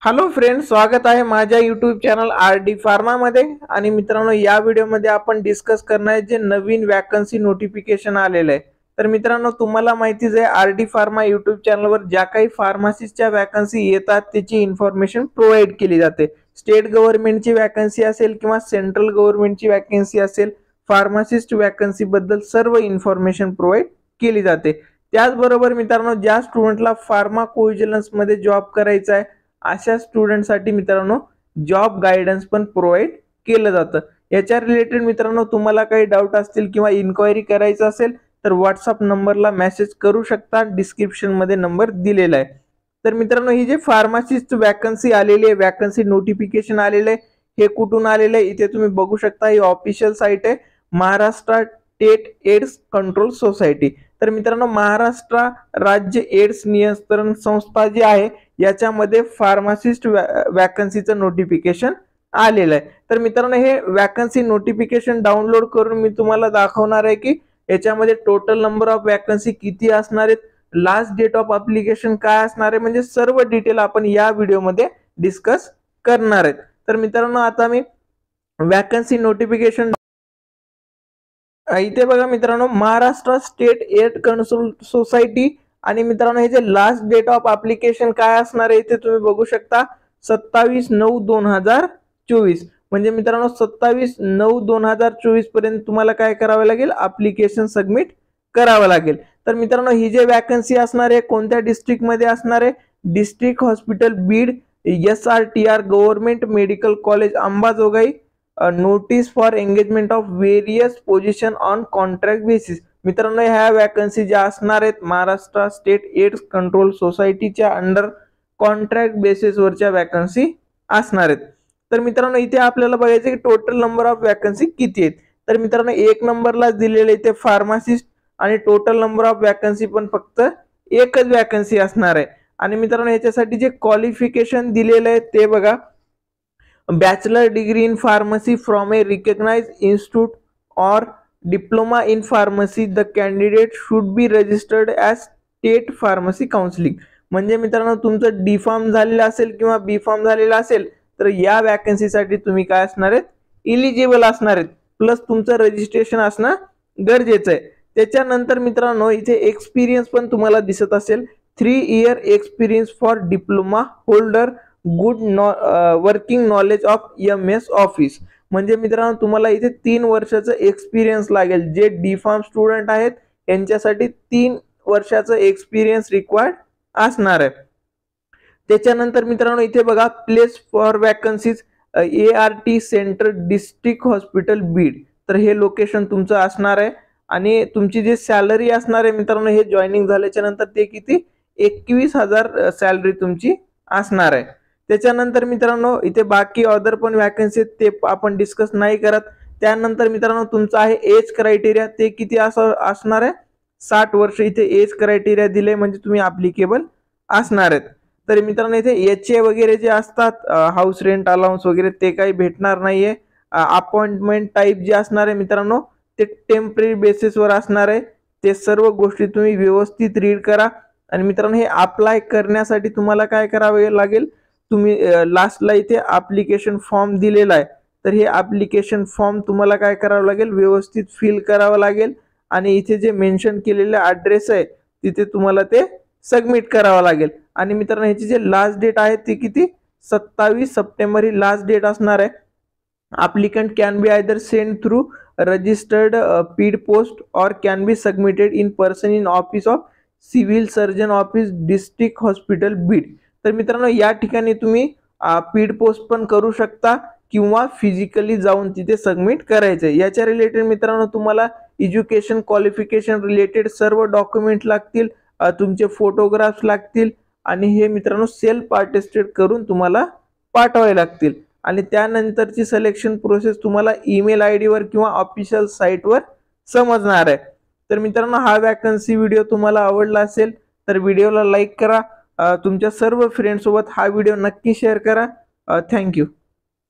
Hello friends, स्वागत आहे माझ्या यूट्यूब चॅनल आर.डी. फार्मा मध्ये। आणि मित्रांनो, या व्हिडिओमध्ये आपण डिस्कस करणार आहे जे नवीन वॅकन्सी नोटिफिकेशन आलेलं आहे। तर मित्रांनो, तुम्हाला माहितीच आहे आर.डी. फार्मा यूट्यूब चॅनलवर ज्या काही फार्मसिस्टच्या वॅकन्सी येतात त्याची इन्फॉर्मेशन प्रोव्हाइड केली जाते। स्टेट गव्हर्नमेंटची वॅकन्सी असेल किंवा सेंट्रल गव्हर्नमेंटची वॅकन्सी असेल, फार्मासिस्ट वॅकन्सी बद्दल सर्व इन्फॉर्मेशन प्रोव्हाइड केली जाते। त्याचबरोबर मित्रांनो, ज्या स्टुडंटला फार्माकोव्हिजिलन्स मध्ये जॉब करायचा आहे अशा स्टुडंटसाठी मित्रांनो जॉब गायडन्स पण प्रोव्हाइड केलं जातं। याच्या रिलेटेड मित्रांनो तुम्हाला काही डाऊट असतील किंवा इन्क्वायरी करायचं असेल तर व्हॉट्सअप नंबरला मेसेज करू शकता, डिस्क्रिप्शन मध्ये नंबर दिलेला आहे। तर मित्रांनो, ही जे फार्मासिस्ट वॅकन्सी आलेली आहे, वॅकन्सी नोटिफिकेशन आलेलं आहे, हे कुठून आलेलं आहे इथे तुम्ही बघू शकता। ही ऑफिशियल साइट आहे Maharashtra state AIDS control society. तर मित्रांनो, महाराष्ट्र राज्य एड्स नियंत्रण संस्था जी आहे याच्यामध्ये फार्मासिस्ट वॅकन्सीचं नोटिफिकेशन आलेलं आहे। तर मित्रांनो, हे वॅकन्सी नोटिफिकेशन डाउनलोड करून मी तुम्हाला दाखवणार आहे की याच्यामध्ये टोटल नंबर ऑफ वॅकन्सी किती असणार आहेत, लास्ट डेट ऑफ अप्लिकेशन काय असणार आहे, म्हणजे सर्व डिटेल आपण या व्हिडिओमध्ये डिस्कस करणार आहेत। तर मित्रांनो, आता मी वॅकन्सी नोटिफिकेशन इथे बघा मित्रांनो, Maharashtra state aid control society आणि मित्रांनो हे जे लास्ट डेट ऑफ अप्लिकेशन काय असणार आहे इथे तुम्ही बघू शकता 27/9/2024। म्हणजे मित्रांनो 27/9/2024 पर्यंत तुम्हाला काय करावं लागेल, अप्लिकेशन सबमिट करावं लागेल। तर मित्रांनो, ही जे वॅकन्सी असणार आहे कोणत्या डिस्ट्रिक्ट मध्ये असणार आहे, district hospital Beed, SRTR government medical college Ambajogai, notice for engagement of various position on contract basis. मित्रांनो, ह्या वॅकन्सी ज्या असणार आहेत महाराष्ट्र स्टेट एड्स कंट्रोल सोसायटीच्या अंडर कॉन्ट्रॅक्ट बेसिस वरच्या वॅकन्सी असणार आहेत। तर मित्रांनो, इथे आपल्याला बघायचं की टोटल नंबर ऑफ वॅकन्सी किती आहेत। तर मित्रांनो, एक नंबरला दिलेले इथे फार्मासिस्ट आणि टोटल नंबर ऑफ वॅकन्सी पण फक्त एकच वॅकन्सी असणार आहे। आणि मित्रांनो, याच्यासाठी जे क्वालिफिकेशन दिलेले आहे ते बघा, bachelor degree in pharmacy from a recognised institute और diploma in pharmacy, the candidate should be registered as state pharmacy counselling. म्हणजे मित्रांनो, तुमचं डी फार्म झालेलं असेल किंवा बी फार्म झालेलं असेल तर या वॅकन्सीसाठी तुम्ही काय असणार आहेत, इलिजिबल असणार आहेत, प्लस तुमचं रजिस्ट्रेशन असणं गरजेचं आहे। त्याच्यानंतर मित्रांनो, इथे एक्सपिरियन्स पण तुम्हाला दिसत असेल, 3 year experience for diploma holder, good working knowledge of MS office. म्हणजे मित्रांनो, तुम्हाला इथे 3 वर्षाचं एक्सपिरियन्स लागेल। जे डी फार्म स्टुडंट आहेत यांच्यासाठी 3 वर्षाचं एक्सपिरियन्स रिक्वायर्ड असणार आहे। त्याच्यानंतर मित्रांनो, इथे बघा place for vacancies ART centre district hospital Beed. तर हे लोकेशन तुमचं असणार आहे। आणि तुमची जी सॅलरी असणार आहे मित्रांनो, हे जॉईनिंग झाल्याच्या नंतर ते किती 21,000 सॅलरी तुमची असणार आहे। त्याच्यानंतर मित्रांनो, इथे बाकी अदर पण वॅकन्सी ते आपण डिस्कस नाही करत। त्यानंतर मित्रांनो, तुमचं आहे एज क्रायटेरिया, ते किती असणार आहे, 60 वर्ष इथे एज क्रायटेरिया दिले, म्हणजे तुम्ही ऍप्लिकेबल असणार आहेत। तर मित्रांनो, इथे HA वगैरे जे असतात, हाऊस रेंट अलाउन्स वगैरे ते काही भेटणार नाहीये। अपॉइंटमेंट टाइप जे असणार आहे मित्रांनो ते टेम्पररी बेसिसवर असणार आहे। ते सर्व गोष्टी तुम्ही व्यवस्थित रीड करा। आणि मित्रांनो, हे अप्लाय करण्यासाठी तुम्हाला काय करावे लागेल, तुम्ही लास्टला इथे ऍप्लिकेशन फॉर्म दिलेला आहे, तर हे ऍप्लिकेशन फॉर्म तुम्हाला काय करावं लागेल, व्यवस्थित फिल करावं लागेल। आणि इथे जे मेन्शन केलेले ऍड्रेस आहे तिथे तुम्हाला ते सबमिट करावं लागेल। आणि मित्रांनो, ह्याची जे लास्ट डेट आहे ती किती 27 सप्टेंबर ही लास्ट डेट असणार आहे। applicant can be either sent through registered speed post or can be submitted in person in office of civil surgeon office district hospital Beed. तर मित्रांनो, या ठिकाणी तुम्ही स्पीड पोस्ट पण करू शकता किंवा फिजिकली जाऊन तिथे सबमिट करायचं। याच्या रिलेटेड मित्रांनो तुम्हाला एज्युकेशन क्वालिफिकेशन रिलेटेड सर्व डॉक्युमेंट लागतील, तुमचे फोटोग्राफ्स लागतील आणि हे मित्रांनो सेल्फ अटेस्टेड करून तुम्हाला पाठवावे लागतील। आणि त्यानंतरची सिलेक्शन प्रोसेस तुम्हाला ईमेल ID वर किंवा ऑफिशियल साइटवर समजणार आहे। तर मित्रांनो, हा वॅकन्सी व्हिडिओ तुम्हाला आवडला असेल तर व्हिडिओला लाईक करा, तुमच्या सर्व फ्रेंड्स सोबत हा व्हिडिओ नक्की शेअर करा। थँक्यू।